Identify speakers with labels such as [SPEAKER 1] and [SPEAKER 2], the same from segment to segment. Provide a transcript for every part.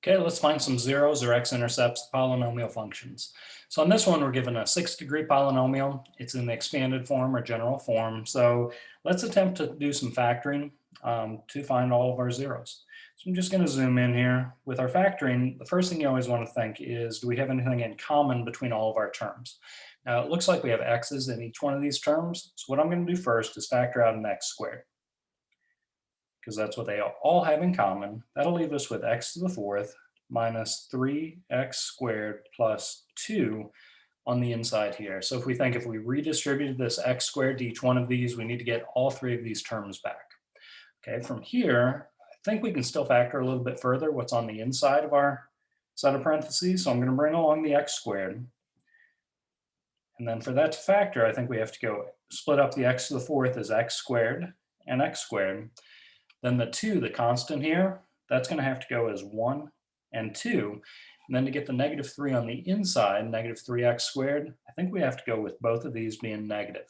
[SPEAKER 1] Okay, let's find some zeros or x-intercepts polynomial functions. So on this one, we're given a 6-degree polynomial. It's in the expanded form or general form. So let's attempt to do some factoring to find all of our zeros. So I'm just going to zoom in here. With our factoring, the first thing you always want to think is, do we have anything in common between all of our terms? Now, it looks like we have x's in each one of these terms. So what I'm going to do first is factor out an x squared, because that's what they all have in common. That'll leave us with x to the fourth minus 3x squared plus 2 on the inside here. So if we redistributed this x squared to each one of these, we need to get all three of these terms back. Okay, from here, I think we can still factor a little bit further what's on the inside of our set of parentheses. So I'm going to bring along the x squared. And then for that to factor, I think we have to go split up the x to the fourth as x squared and x squared. Then the 2, the constant here, that's going to have to go as 1 and 2. And then to get the negative 3 on the inside, negative 3x squared, I think we have to go with both of these being negative.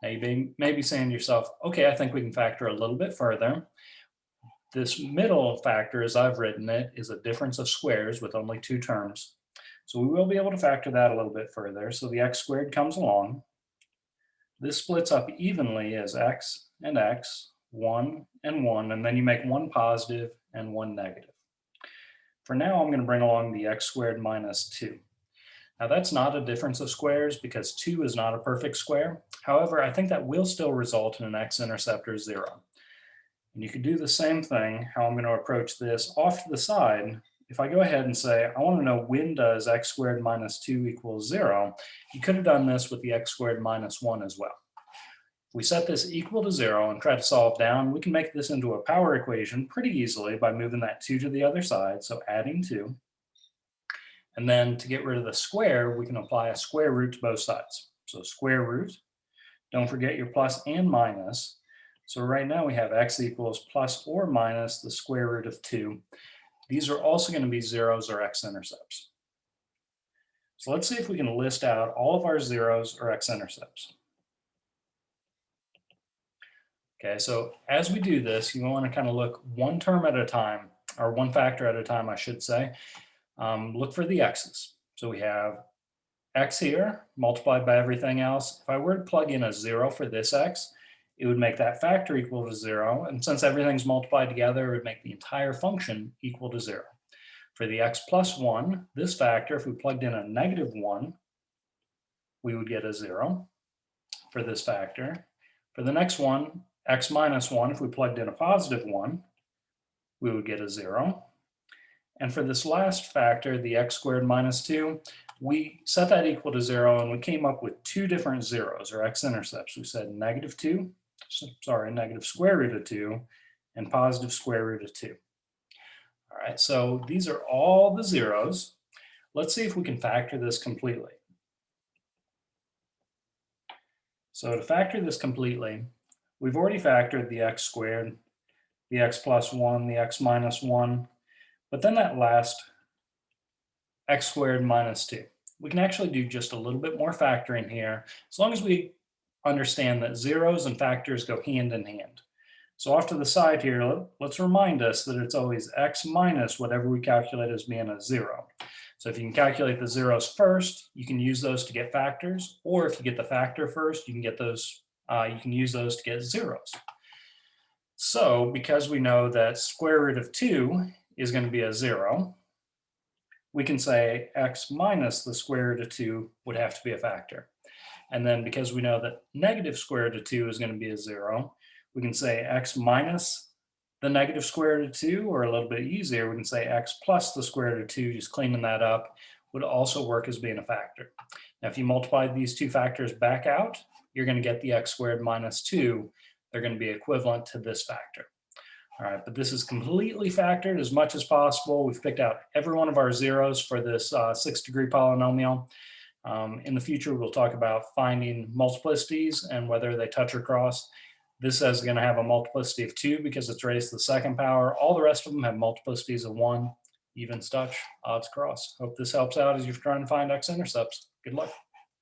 [SPEAKER 1] Now you may be saying to yourself, okay, I think we can factor a little bit further. This middle factor, as I've written it, is a difference of squares with only 2 terms. So we will be able to factor that a little bit further. So the x squared comes along. This splits up evenly as x and x, 1 and 1, and then you make one positive and one negative. For now, I'm going to bring along the x squared minus 2. Now that's not a difference of squares because 2 is not a perfect square. However, I think that will still result in an x-intercept or 0. And you could do the same thing, how I'm going to approach this off to the side. If I go ahead and say, I want to know when does x squared minus 2 equals 0, you could have done this with the x squared minus 1 as well. If we set this equal to 0 and try to solve down, we can make this into a power equation pretty easily by moving that 2 to the other side, so adding 2. And then to get rid of the square, we can apply a square root to both sides. So square root, don't forget your plus and minus. So right now we have x equals plus or minus the square root of 2. These are also going to be zeros or x-intercepts. So let's see if we can list out all of our zeros or x-intercepts. Okay, so as we do this, you want to kind of look one term at a time, or one factor at a time, I should say. Look for the x's. So we have x here multiplied by everything else. If I were to plug in a 0 for this x, it would make that factor equal to 0. And since everything's multiplied together, it would make the entire function equal to 0. For the x plus 1, this factor, if we plugged in a negative 1, we would get a 0 for this factor. For the next one, x minus 1, if we plugged in a positive 1, we would get a 0. And for this last factor, the x squared minus 2, we set that equal to 0, and we came up with 2 different zeros, or x-intercepts. We said negative square root of 2, and positive square root of 2. All right, so these are all the zeros. Let's see if we can factor this completely. So to factor this completely, we've already factored the x squared, the x plus 1, the x minus 1, but then that last x squared minus 2. We can actually do just a little bit more factoring here, as long as we understand that zeros and factors go hand in hand. So off to the side here, let's remind us that it's always x minus whatever we calculate as being a 0. So if you can calculate the zeros first, you can use those to get factors, or if you get the factor first, you can get those. You can use those to get zeros. So because we know that square root of 2 is going to be a 0, we can say x minus the square root of 2 would have to be a factor. And then because we know that negative square root of 2 is going to be a 0, we can say x minus the negative square root of 2, or a little bit easier, we can say x plus the square root of 2, just cleaning that up, would also work as being a factor. Now, if you multiply these 2 factors back out, you're going to get the x squared minus 2. They're going to be equivalent to this factor. All right, but this is completely factored as much as possible. We've picked out every one of our zeros for this 6-degree polynomial. In the future, we'll talk about finding multiplicities and whether they touch or cross. This is going to have a multiplicity of 2 because it's raised to the second power. All the rest of them have multiplicities of 1, evens touch, odds cross. Hope this helps out as you're trying to find x-intercepts. Good luck.